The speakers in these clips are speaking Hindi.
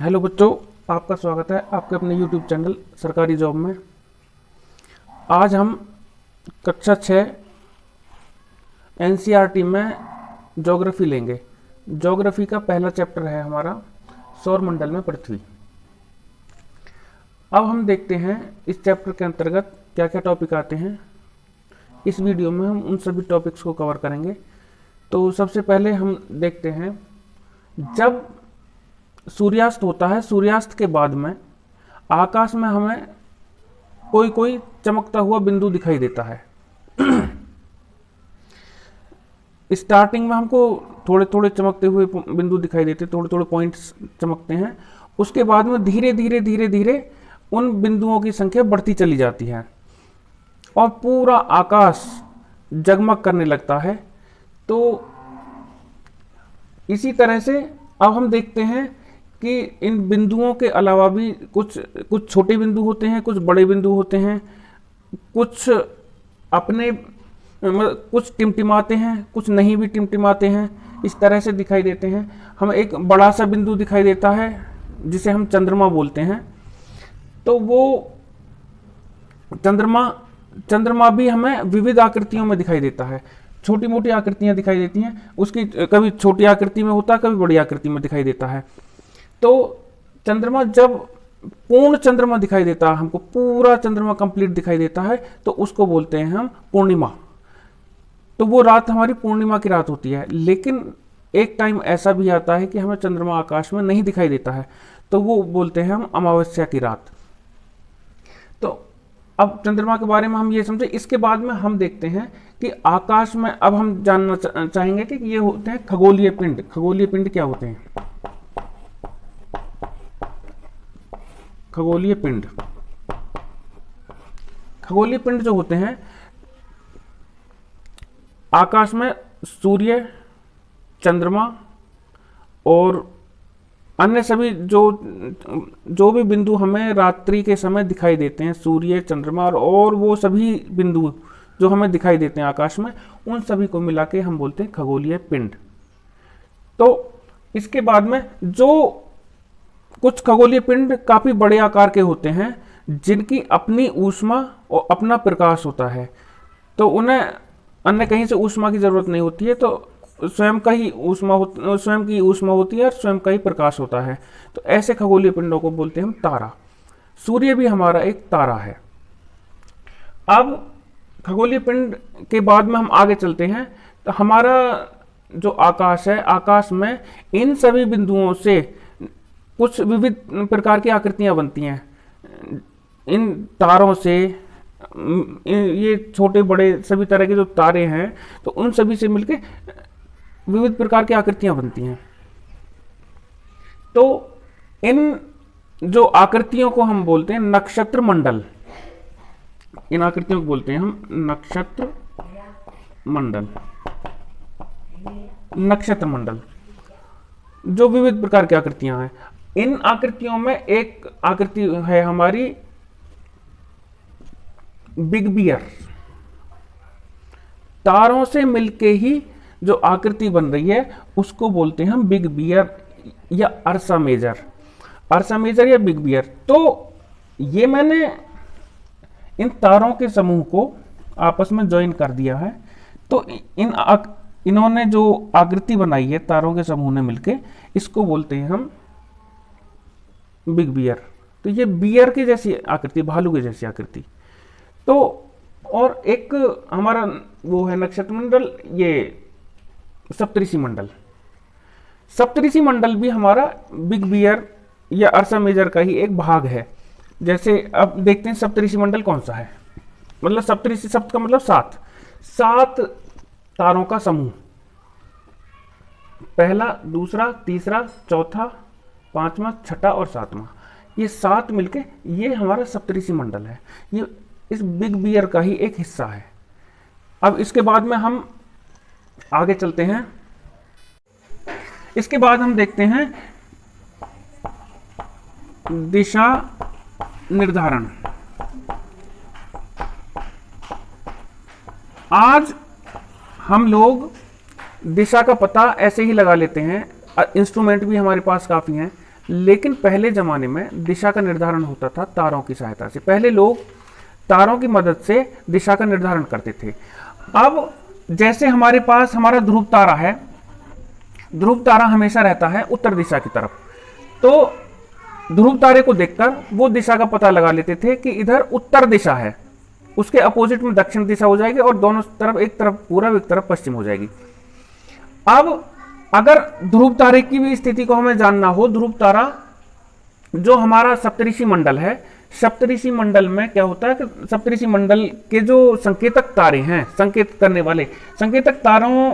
हेलो बच्चों, आपका स्वागत है आपके अपने YouTube चैनल सरकारी जॉब में। आज हम कक्षा 6 NCERT में ज्योग्राफी लेंगे। ज्योग्राफी का पहला चैप्टर है हमारा सौरमंडल में पृथ्वी। अब हम देखते हैं इस चैप्टर के अंतर्गत क्या क्या टॉपिक आते हैं। इस वीडियो में हम उन सभी टॉपिक्स को कवर करेंगे। तो सबसे पहले हम देखते हैं, जब सूर्यास्त होता है, सूर्यास्त के बाद में आकाश में हमें कोई कोई चमकता हुआ बिंदु दिखाई देता है। स्टार्टिंग में हमको थोड़े थोड़े चमकते हुए बिंदु दिखाई देते, थोड़े थोड़े पॉइंट्स चमकते हैं। उसके बाद में धीरे धीरे धीरे धीरे उन बिंदुओं की संख्या बढ़ती चली जाती है और पूरा आकाश जगमग करने लगता है। तो इसी तरह से अब हम देखते हैं कि इन बिंदुओं के अलावा भी कुछ छोटे बिंदु होते हैं, कुछ बड़े बिंदु होते हैं, कुछ कुछ टिमटिमाते हैं, कुछ नहीं भी टिमटिमाते हैं। इस तरह से दिखाई देते हैं। हमें एक बड़ा सा बिंदु दिखाई देता है जिसे हम चंद्रमा बोलते हैं। तो वो चंद्रमा भी हमें विविध आकृतियों में दिखाई देता है। छोटी मोटी आकृतियां दिखाई देती हैं उसकी, कभी छोटी आकृति में होता है, कभी बड़ी आकृति में दिखाई देता है। तो चंद्रमा जब पूर्ण चंद्रमा दिखाई देता है, हमको पूरा चंद्रमा कंप्लीट दिखाई देता है, तो उसको बोलते हैं हम पूर्णिमा। तो वो रात हमारी पूर्णिमा की रात होती है। लेकिन एक टाइम ऐसा भी आता है कि हमें चंद्रमा आकाश में नहीं दिखाई देता है, तो वो बोलते हैं हम अमावस्या की रात। तो अब चंद्रमा के बारे में हम ये समझे। इसके बाद में हम देखते हैं कि आकाश में अब हम जानना चाहेंगे कि ये होते हैं खगोलीय पिंड। खगोलीय पिंड क्या होते हैं? खगोलीय पिंड जो होते हैं, आकाश में सूर्य, चंद्रमा और अन्य सभी जो भी बिंदु हमें रात्रि के समय दिखाई देते हैं, सूर्य, चंद्रमा और वो सभी बिंदु जो हमें दिखाई देते हैं आकाश में, उन सभी को मिला के हम बोलते हैं खगोलीय पिंड। तो इसके बाद में जो कुछ खगोलीय पिंड काफी बड़े आकार के होते हैं, जिनकी अपनी ऊष्मा और अपना प्रकाश होता है, तो उन्हें अन्य कहीं से ऊष्मा की जरूरत नहीं होती है। तो स्वयं की ऊष्मा होती है और स्वयं का ही प्रकाश होता है। तो ऐसे खगोलीय पिंडों को बोलते हैं हम तारा। सूर्य भी हमारा एक तारा है। अब खगोलीय पिंड के बाद में हम आगे चलते हैं। तो हमारा जो आकाश है, आकाश में इन सभी बिंदुओं से कुछ विविध प्रकार की आकृतियां बनती हैं। इन तारों से ये छोटे बड़े सभी तरह के जो तारे हैं, तो उन सभी से मिलके विविध प्रकार की आकृतियां बनती हैं। तो इन जो आकृतियों को हम बोलते हैं नक्षत्र मंडल। इन आकृतियों को बोलते हैं हम नक्षत्र मंडल, जो विविध प्रकार की आकृतियां हैं। इन आकृतियों में एक आकृति है हमारी बिग बियर। तारों से मिलके ही जो आकृति बन रही है उसको बोलते हैं हम बिग बियर या अर्सा मेजर या बिग बियर। तो ये मैंने इन तारों के समूह को आपस में ज्वाइन कर दिया है। तो इन्होंने जो आकृति बनाई है तारों के समूह ने मिलके, इसको बोलते हैं हम बिग बियर। तो ये बियर की जैसी आकृति, भालू की जैसी आकृति। तो और एक हमारा वो है नक्षत्र मंडल, ये सप्तऋषि मंडल भी हमारा बिग बियर या अर्सा मेजर का ही एक भाग है। जैसे अब देखते हैं सप्तऋषि मंडल कौन सा है। मतलब सप्तऋषि शब्द का मतलब सात तारों का समूह। पहला, दूसरा, तीसरा, चौथा, पांचवा, छठा और सातवां, ये 7 मिलके ये हमारा सप्तऋषि मंडल है। ये इस बिग बियर का ही एक हिस्सा है। अब इसके बाद में हम आगे चलते हैं। इसके बाद हम देखते हैं दिशा निर्धारण। आज हम लोग दिशा का पता ऐसे ही लगा लेते हैं। इंस्ट्रूमेंट भी हमारे पास काफ़ी हैं, लेकिन पहले ज़माने में दिशा का निर्धारण होता था तारों की सहायता से। पहले लोग तारों की मदद से दिशा का निर्धारण करते थे। अब जैसे हमारे पास हमारा ध्रुव तारा है, ध्रुव तारा हमेशा रहता है उत्तर दिशा की तरफ, तो ध्रुव तारे को देखकर वो दिशा का पता लगा लेते थे कि इधर उत्तर दिशा है, उसके अपोजिट में दक्षिण दिशा हो जाएगी और दोनों तरफ, एक तरफ पूरब एक तरफ पश्चिम हो जाएगी। अब अगर ध्रुव तारे की भी स्थिति को हमें जानना हो, ध्रुव तारा जो हमारा सप्तऋषि मंडल है, सप्तऋषि मंडल में क्या होता है कि सप्तऋषि मंडल के जो संकेतक तारे हैं, संकेत करने वाले संकेतक तारों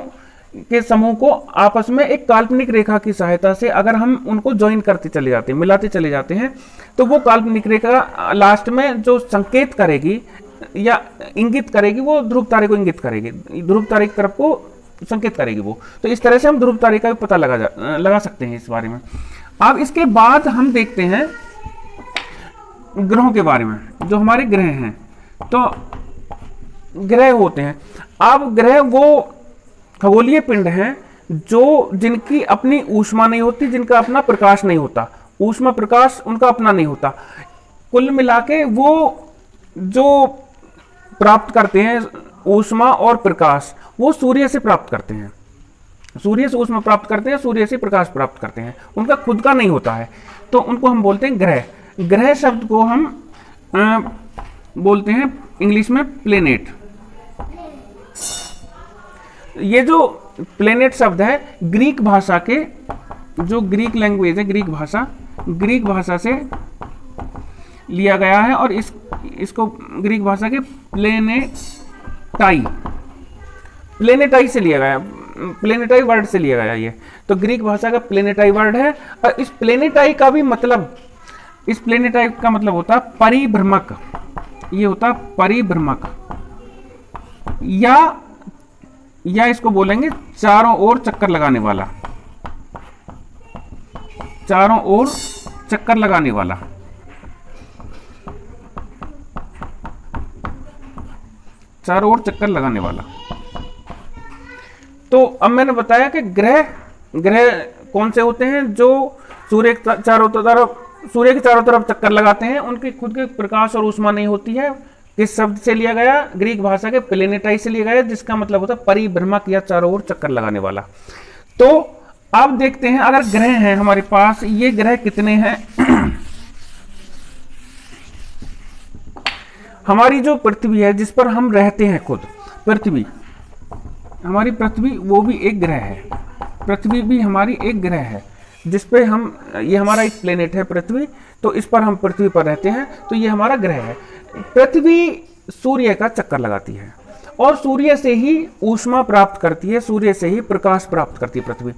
के समूह को आपस में एक काल्पनिक रेखा की सहायता से अगर हम उनको ज्वाइन करते चले जाते हैं, मिलाते चले जाते हैं, तो वो काल्पनिक रेखा लास्ट में जो संकेत करेगी या इंगित करेगी, वो ध्रुव तारे को इंगित करेगी, ध्रुव तारे की तरफ को संकेत करेगी वो। तो इस तरह से हम ध्रुव तारे का भी पता लगा सकते हैं इस बारे में। अब इसके बाद हम देखते हैं ग्रहों के बारे में। जो हमारे ग्रह हैं, तो ग्रह होते हैं, अब ग्रह वो खगोलीय पिंड हैं जो जिनकी अपनी ऊष्मा नहीं होती, जिनका अपना प्रकाश नहीं होता, ऊष्मा प्रकाश उनका अपना नहीं होता। कुल मिला के वो जो प्राप्त करते हैं ऊष्मा और प्रकाश, वो सूर्य से प्राप्त करते हैं, सूर्य से ऊष्मा प्राप्त करते हैं, सूर्य से प्रकाश प्राप्त करते हैं, उनका खुद का नहीं होता है, तो उनको हम बोलते हैं ग्रह। ग्रह शब्द को हम बोलते हैं इंग्लिश में प्लेनेट। ये जो प्लेनेट शब्द है ग्रीक भाषा के, जो ग्रीक लैंग्वेज है, ग्रीक भाषा से लिया गया है और इसको ग्रीक भाषा के प्लेनेटाई से लिया गया, प्लेनेटाई वर्ड से लिया गया ये। तो ग्रीक भाषा का प्लेनेटाई वर्ड है और इस प्लेनेटाई का भी मतलब, इस प्लेनेटाई का मतलब होता है परिभ्रमक, ये होता है परिभ्रमक, या इसको बोलेंगे चारों ओर चक्कर लगाने वाला, चारों ओर चक्कर लगाने वाला। चारों ओर चक्कर लगाने वाला। तो अब मैंने बताया कि ग्रह कौन से होते हैं जो सूर्य के चारों तरफ चक्कर लगाते हैं, उनके खुद के प्रकाश और ऊष्मा नहीं होती है। किस शब्द से लिया गया? ग्रीक भाषा के प्लेनेटाई से लिया गया, जिसका मतलब होता है परिभ्रमक या चारों ओर चक्कर लगाने वाला। तो अब देखते हैं, अगर ग्रह हैं हमारे पास, ये ग्रह कितने हैं? हमारी जो पृथ्वी है, जिस पर हम रहते हैं खुद, पृथ्वी, हमारी पृथ्वी, वो भी एक ग्रह है। पृथ्वी भी हमारी एक ग्रह है, जिस पे हम, ये हमारा एक प्लेनेट है पृथ्वी, तो इस पर हम पृथ्वी पर रहते हैं, तो ये हमारा ग्रह है। पृथ्वी सूर्य का चक्कर लगाती है और सूर्य से ही ऊष्मा प्राप्त करती है, सूर्य से ही प्रकाश प्राप्त करती है पृथ्वी।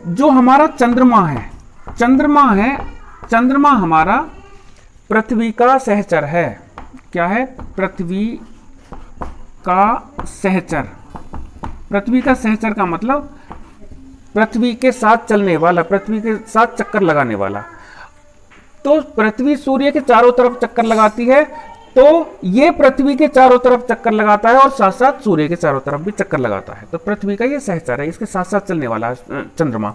जो हमारा चंद्रमा है, चंद्रमा हमारा पृथ्वी का सहचर है। क्या है? पृथ्वी का सहचर। पृथ्वी का सहचर का मतलब पृथ्वी के साथ चलने वाला, पृथ्वी के साथ चक्कर लगाने वाला। तो पृथ्वी सूर्य के चारों तरफ चक्कर लगाती है, तो ये पृथ्वी के चारों तरफ चक्कर लगाता है और साथ साथ सूर्य के चारों तरफ भी चक्कर लगाता है। तो पृथ्वी का ये सहचर है, इसके साथ साथ चलने वाला चंद्रमा।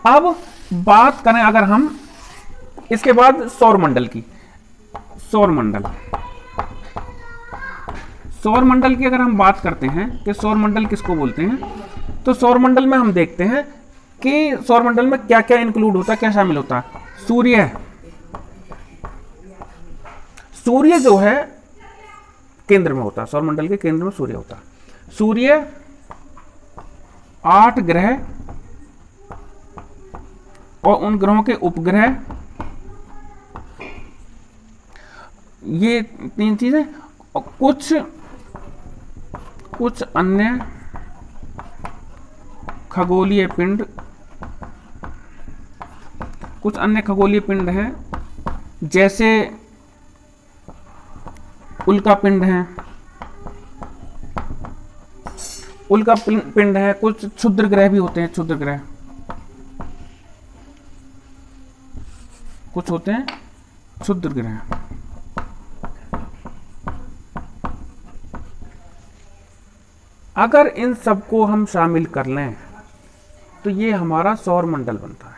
अब बात करें अगर हम इसके बाद सौरमंडल की, सौरमंडल की अगर हम बात करते हैं कि सौरमंडल किसको बोलते हैं, तो सौरमंडल में हम देखते हैं कि सौरमंडल में क्या क्या इंक्लूड होता है, क्या शामिल होता है। सूर्य जो है केंद्र में होता है, सौरमंडल के केंद्र में सूर्य होता है। सूर्य, 8 ग्रह और उन ग्रहों के उपग्रह, ये 3 चीजें, और कुछ अन्य खगोलीय पिंड, कुछ अन्य खगोलीय पिंड हैं, जैसे उल्का पिंड है, उल्का पिंड है। कुछ क्षुद्र ग्रह भी होते हैं, क्षुद्र ग्रह कुछ होते हैं, क्षुद्र ग्रह। अगर इन सबको हम शामिल कर लें तो ये हमारा सौरमंडल बनता है।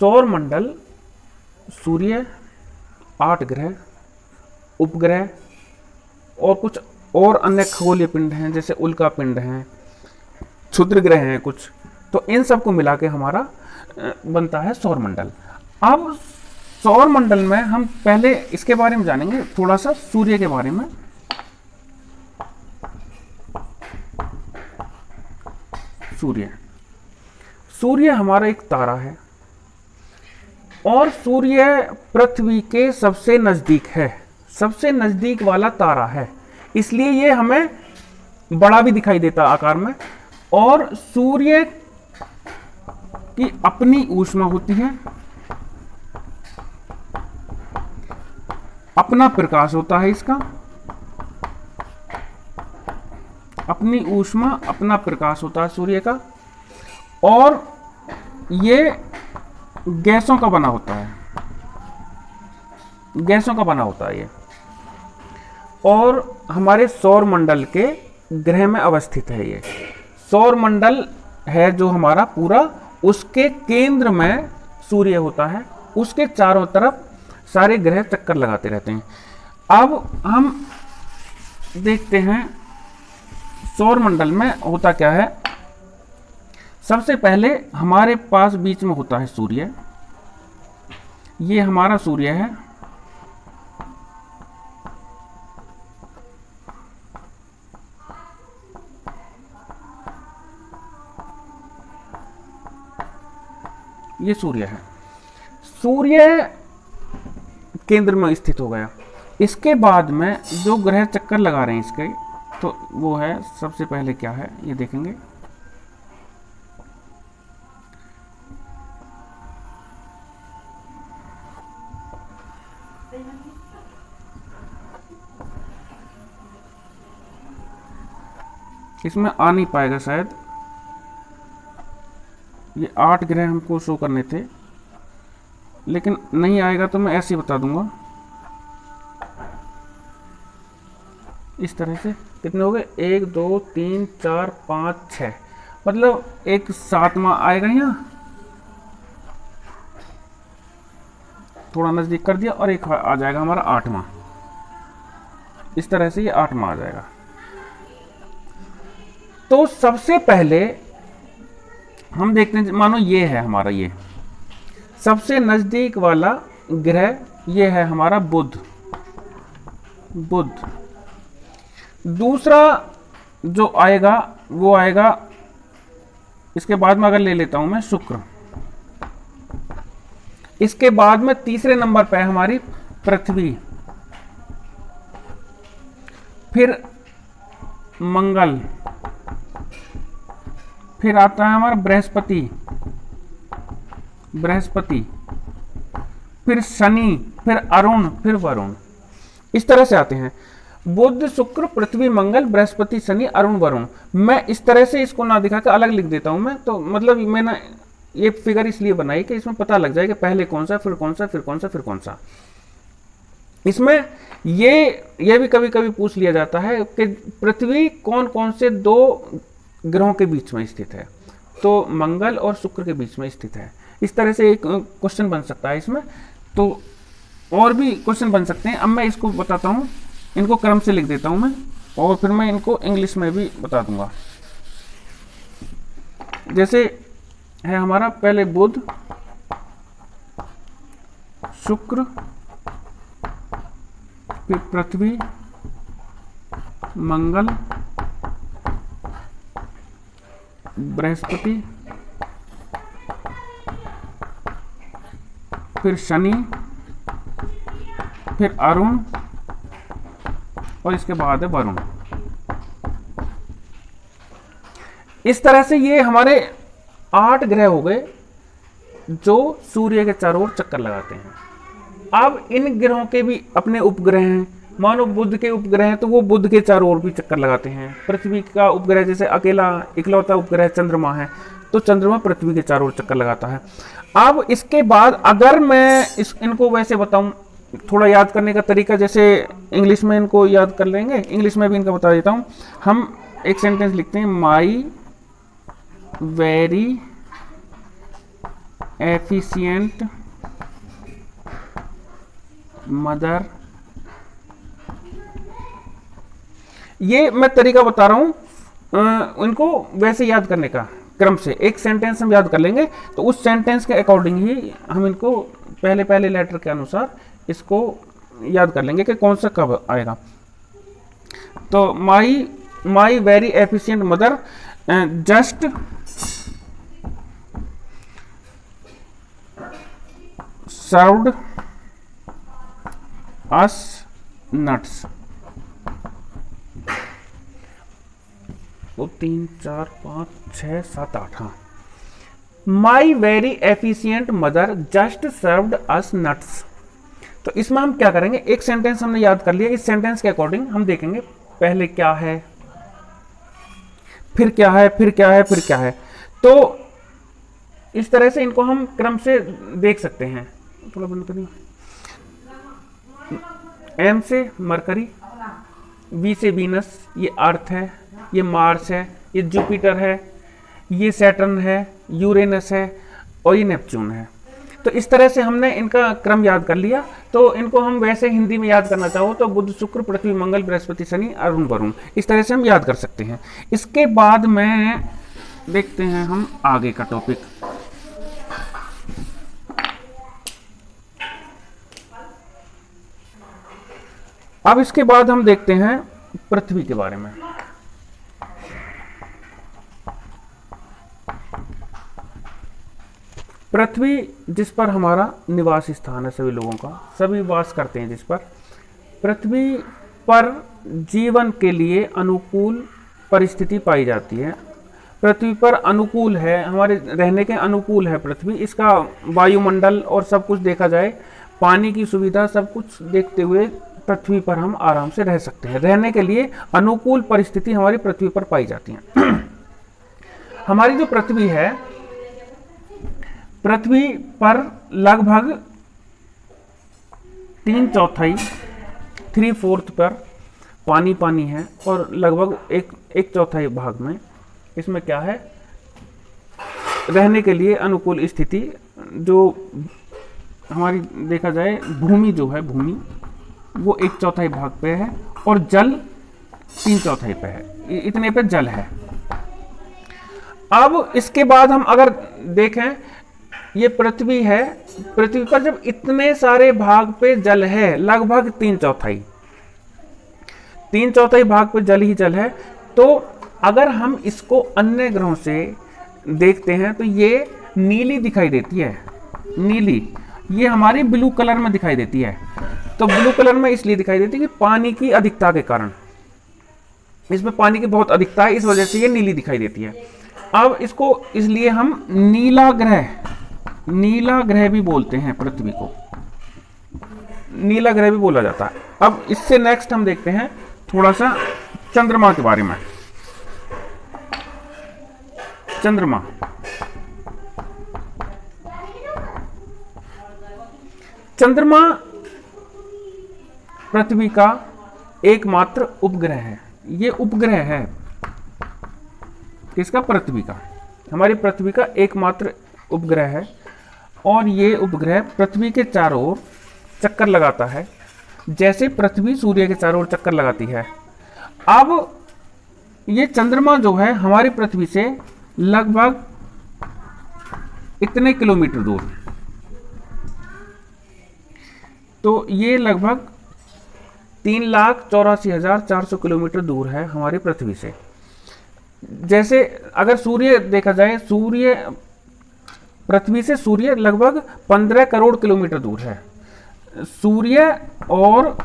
सौर मंडल, सूर्य, 8 ग्रह, उपग्रह और कुछ और अन्य खगोलीय पिंड हैं, जैसे उल्का पिंड हैं, क्षुद्र ग्रह हैं कुछ, तो इन सब को मिला के हमारा बनता है सौर मंडल। अब सौर मंडल में हम पहले इसके बारे में जानेंगे, थोड़ा सा सूर्य के बारे में। सूर्य हमारा एक तारा है और सूर्य पृथ्वी के सबसे नजदीक है, सबसे नजदीक वाला तारा है, इसलिए ये हमें बड़ा भी दिखाई देता आकार में। और सूर्य की अपनी ऊष्मा होती है, अपना प्रकाश होता है इसका, अपनी ऊष्मा, अपना प्रकाश होता है सूर्य का, और ये गैसों का बना होता है, गैसों का बना होता है ये, और हमारे सौर मंडल के ग्रह में अवस्थित है। ये सौर मंडल है जो हमारा पूरा, उसके केंद्र में सूर्य होता है, उसके चारों तरफ सारे ग्रह चक्कर लगाते रहते हैं। अब हम देखते हैं सौर मंडल में होता क्या है। सबसे पहले हमारे पास बीच में होता है सूर्य, ये हमारा सूर्य है, ये सूर्य है, सूर्य केंद्र में स्थित हो गया। इसके बाद में जो ग्रह चक्कर लगा रहे हैं इसके, तो वो है सबसे पहले क्या है ये देखेंगे। इसमें आ नहीं पाएगा शायद, ये 8 ग्रह हमको शो करने थे, लेकिन नहीं आएगा तो मैं ऐसे ही बता दूंगा। इस तरह से कितने हो गए, 1 2 3 4 5 6, मतलब एक 7वां आएगा यहाँ, थोड़ा नजदीक कर दिया, और एक आ जाएगा हमारा 8वां। इस तरह से ये 8वां आ जाएगा। तो सबसे पहले हम देखते हैं, मानो ये है हमारा, ये सबसे नजदीक वाला ग्रह ये है हमारा बुध। दूसरा जो आएगा वो आएगा, इसके बाद में अगर ले लेता हूं मैं शुक्र, इसके बाद में तीसरे नंबर पे है हमारी पृथ्वी, फिर मंगल, फिर आता है हमारा बृहस्पति, फिर शनि, फिर अरुण, फिर वरुण। इस तरह से आते हैं बुध, शुक्र, पृथ्वी, मंगल, बृहस्पति, शनि, अरुण, वरुण। मैं इस तरह से इसको ना दिखा के अलग लिख देता हूं मैं, तो मतलब मैंने ये फिगर इसलिए बनाई कि इसमें पता लग जाए कि पहले कौन सा, फिर कौन सा, फिर कौन सा, फिर कौन सा। इसमें ये भी कभी कभी पूछ लिया जाता है कि पृथ्वी कौन कौन से 2 ग्रहों के बीच में स्थित है, तो मंगल और शुक्र के बीच में स्थित है। इस तरह से एक क्वेश्चन बन सकता है इसमें, तो और भी क्वेश्चन बन सकते हैं। अब मैं इसको बताता हूं, इनको क्रम से लिख देता हूं मैं, और फिर मैं इनको इंग्लिश में भी बता दूंगा। जैसे है हमारा पहले बुध, शुक्र, फिर पृथ्वी, मंगल, बृहस्पति, फिर शनि, फिर अरुण, और इसके बाद है वरुण। इस तरह से ये हमारे 8 ग्रह हो गए जो सूर्य के चारों ओर चक्कर लगाते हैं। अब इन ग्रहों के भी अपने उपग्रह हैं। मानो बुध के उपग्रह हैं तो वो बुध के चारों ओर भी चक्कर लगाते हैं। पृथ्वी का उपग्रह जैसे अकेला इकलौता उपग्रह चंद्रमा है, तो चंद्रमा पृथ्वी के चारों ओर चक्कर लगाता है। अब इसके बाद अगर मैं इनको वैसे बताऊं, थोड़ा याद करने का तरीका, जैसे इंग्लिश में इनको याद कर लेंगे, इंग्लिश में भी इनका बता देता हूं। हम एक सेंटेंस लिखते हैं, माई वेरी एफिशिएंट मदर, ये मैं तरीका बता रहा हूं इनको वैसे याद करने का, क्रम से एक सेंटेंस हम याद कर लेंगे तो उस सेंटेंस के अकॉर्डिंग ही हम इनको पहले पहले लेटर के अनुसार इसको याद कर लेंगे कि कौन सा कब आएगा। तो my very efficient mother just served us nuts. तो 3 4 5 6 7 8, हाँ। My very efficient mother just served us nuts. तो इसमें हम क्या करेंगे, एक सेंटेंस हमने याद कर लिया, इस सेंटेंस के अकॉर्डिंग हम देखेंगे पहले क्या है, फिर क्या है, फिर क्या है, फिर क्या है। तो इस तरह से इनको हम क्रम से देख सकते हैं। थोड़ा बंद करिए। एम से मरकरी, वी से वीनस, ये अर्थ है, ये मार्स है, ये जुपिटर है, ये सैटर्न है, यूरेनस है और ये नेपच्यून है। तो इस तरह से हमने इनका क्रम याद कर लिया। तो इनको हम वैसे हिंदी में याद करना चाहो तो बुध शुक्र पृथ्वी मंगल बृहस्पति शनि अरुण वरुण, इस तरह से हम याद कर सकते हैं। इसके बाद में देखते हैं हम आगे का टॉपिक। अब इसके बाद हम देखते हैं पृथ्वी के बारे में। पृथ्वी जिस पर हमारा निवास स्थान है, सभी लोगों का, सभी वास करते हैं जिस पर, पृथ्वी पर जीवन के लिए अनुकूल परिस्थिति पाई जाती है। पृथ्वी पर अनुकूल है, हमारे रहने के अनुकूल है पृथ्वी। इसका वायुमंडल और सब कुछ देखा जाए, पानी की सुविधा सब कुछ देखते हुए पृथ्वी पर हम आराम से रह सकते हैं। रहने के लिए अनुकूल परिस्थिति हमारी पृथ्वी पर पाई जाती है। हमारी जो पृथ्वी है, पृथ्वी पर लगभग 3/4 3/4 पर पानी है और लगभग 1/4 भाग में इसमें क्या है, रहने के लिए अनुकूल स्थिति जो हमारी देखा जाए, भूमि जो है, भूमि वो 1/4 भाग पे है और जल 3/4 पे है, इतने पे जल है। अब इसके बाद हम अगर देखें, ये पृथ्वी है, पृथ्वी पर जब इतने सारे भाग पे जल है, लगभग 3/4 भाग पे जल ही जल है, तो अगर हम इसको अन्य ग्रहों से देखते हैं तो ये नीली दिखाई देती है, नीली, ये हमारी ब्लू कलर में दिखाई देती है। तो ब्लू कलर में इसलिए दिखाई देती है कि पानी की अधिकता के कारण, इसमें पानी की बहुत अधिकता है, इस वजह से ये नीली दिखाई देती है। अब इसको इसलिए हम नीला ग्रह भी बोलते हैं, पृथ्वी को नीला ग्रह भी बोला जाता है। अब इससे नेक्स्ट हम देखते हैं थोड़ा सा चंद्रमा के बारे में। चंद्रमा पृथ्वी का एकमात्र उपग्रह है। ये उपग्रह है किसका? पृथ्वी का। हमारी पृथ्वी का एकमात्र उपग्रह है और ये उपग्रह पृथ्वी के चारों ओर चक्कर लगाता है, जैसे पृथ्वी सूर्य के चारों ओर चक्कर लगाती है। अब ये चंद्रमा जो है हमारी पृथ्वी से लगभग इतने किलोमीटर दूर, तो ये लगभग 3,84,400 किलोमीटर दूर है हमारी पृथ्वी से। जैसे अगर सूर्य देखा जाए, पृथ्वी से सूर्य लगभग 15 करोड़ किलोमीटर दूर है। सूर्य और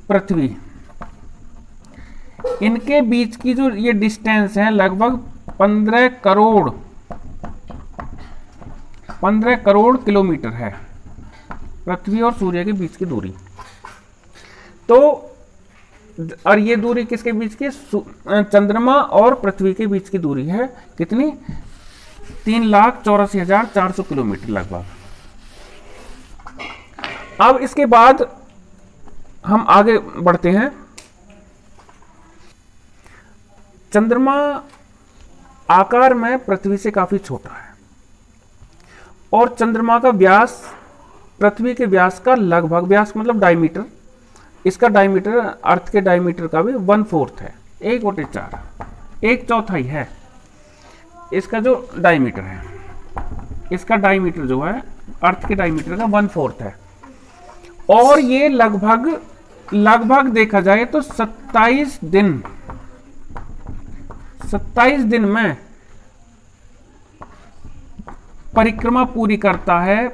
पृथ्वी, इनके बीच की जो ये डिस्टेंस है लगभग 15 करोड़ किलोमीटर है, पृथ्वी और सूर्य के बीच की दूरी। तो और ये दूरी किसके बीच की? चंद्रमा और पृथ्वी के बीच की दूरी है कितनी? 3,84,400 किलोमीटर लगभग। अब इसके बाद हम आगे बढ़ते हैं। चंद्रमा आकार में पृथ्वी से काफी छोटा है और चंद्रमा का व्यास पृथ्वी के व्यास का लगभग, व्यास मतलब डायमीटर, इसका डायमीटर अर्थ के डायमीटर का भी 1/4 है, 1/4, 1/4 है इसका जो डायमीटर है। इसका डायमीटर जो है अर्थ के डायमीटर का 1/4 है। और ये लगभग देखा जाए तो 27 दिन में परिक्रमा पूरी करता है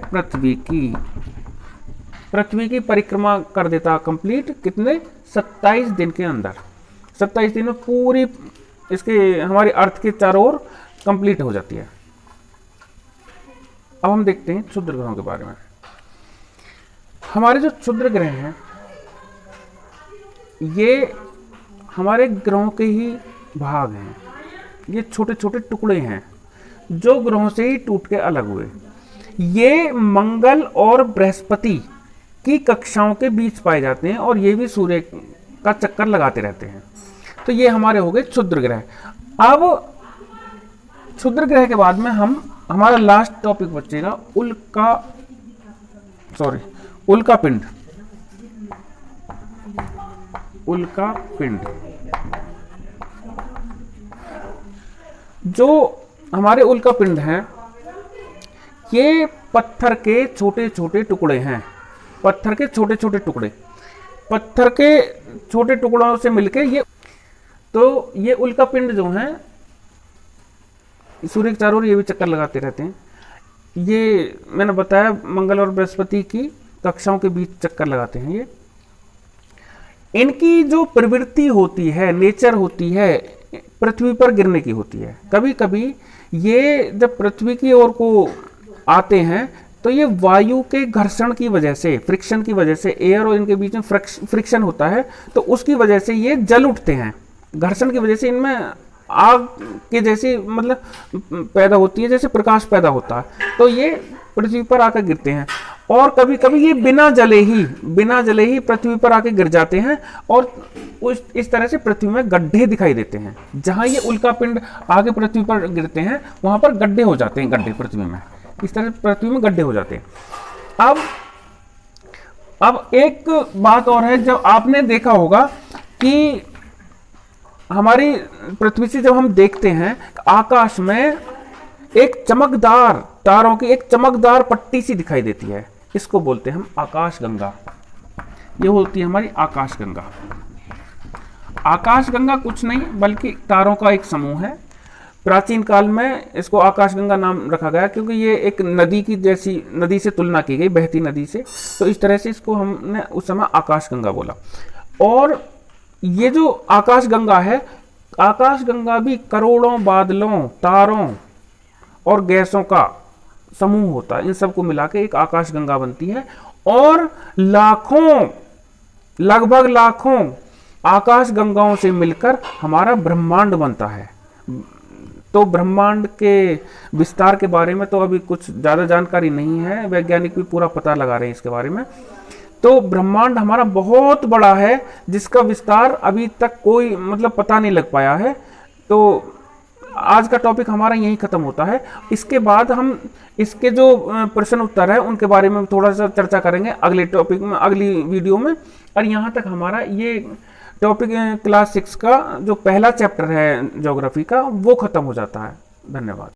पृथ्वी की परिक्रमा कर देता कंप्लीट, कितने, 27 दिन के अंदर। 27 दिन में पूरी इसके हमारे अर्थ के चारों ओर कंप्लीट हो जाती है। अब हम देखते हैं क्षुद्र ग्रहों के बारे में। हमारे जो क्षुद्र ग्रह हैं ये हमारे ग्रहों के ही भाग हैं, ये छोटे छोटे टुकड़े हैं जो ग्रहों से ही टूट के अलग हुए। ये मंगल और बृहस्पति की कक्षाओं के बीच पाए जाते हैं और ये भी सूर्य का चक्कर लगाते रहते हैं। तो ये हमारे हो गए क्षुद्र ग्रह। अब क्षुद्र ग्रह के बाद में हमारा लास्ट टॉपिक बचेगा उल्का पिंड। जो हमारे उल्का पिंड हैं ये पत्थर के छोटे छोटे टुकड़े हैं, पत्थर के छोटे टुकड़ों से मिलके ये उल्का पिंड जो हैं सूर्य के चारों ओर ये भी चक्कर लगाते रहते हैं। ये मैंने बताया मंगल और बृहस्पति की कक्षाओं के बीच चक्कर लगाते हैं। ये इनकी जो प्रवृत्ति होती है, नेचर होती है, पृथ्वी पर गिरने की होती है। कभी कभी ये जब पृथ्वी की ओर को आते हैं तो ये वायु के घर्षण की वजह से, फ्रिक्शन की वजह से, एयर और इनके बीच में फ्रिक्शन होता है तो उसकी वजह से ये जल उठते हैं। घर्षण की वजह से इनमें आग के जैसी मतलब पैदा होती है, जैसे प्रकाश पैदा होता है, तो ये पृथ्वी पर आकर गिरते हैं। और कभी कभी ये बिना जले ही पृथ्वी पर आके गिर जाते हैं और इस तरह से पृथ्वी में गड्ढे दिखाई देते हैं। जहां ये उल्का पिंड आगे पृथ्वी पर गिरते हैं वहां पर गड्ढे हो जाते हैं, गड्ढे पृथ्वी में, इस तरह पृथ्वी में गड्ढे हो जाते हैं। अब एक बात और है, जब आपने देखा होगा कि हमारी पृथ्वी से जब हम देखते हैं आकाश में एक चमकदार तारों की एक चमकदार पट्टी सी दिखाई देती है, इसको बोलते हैं हम आकाशगंगा। ये होती है हमारी आकाशगंगा। आकाशगंगा कुछ नहीं बल्कि तारों का एक समूह है। प्राचीन काल में इसको आकाशगंगा नाम रखा गया क्योंकि ये एक नदी की जैसी, नदी से तुलना की गई, बहती नदी से, तो इस तरह से इसको हमने उस समय आकाशगंगा बोला। और ये जो आकाशगंगा है, आकाशगंगा भी करोड़ों बादलों, तारों और गैसों का समूह होता है। इन सबको मिला के एक आकाशगंगा बनती है और लगभग लाखों आकाशगंगाओं से मिलकर हमारा ब्रह्मांड बनता है। तो ब्रह्मांड के विस्तार के बारे में तो अभी कुछ ज़्यादा जानकारी नहीं है, वैज्ञानिक भी पूरा पता लगा रहे हैं इसके बारे में। तो ब्रह्मांड हमारा बहुत बड़ा है जिसका विस्तार अभी तक कोई मतलब पता नहीं लग पाया है। तो आज का टॉपिक हमारा यहीं खत्म होता है। इसके बाद हम इसके जो प्रश्न उत्तर है उनके बारे में थोड़ा सा चर्चा करेंगे अगले टॉपिक में, अगली वीडियो में। और यहाँ तक हमारा ये टॉपिक क्लास 6 का जो पहला चैप्टर है ज्योग्राफी का वो खत्म हो जाता है। धन्यवाद।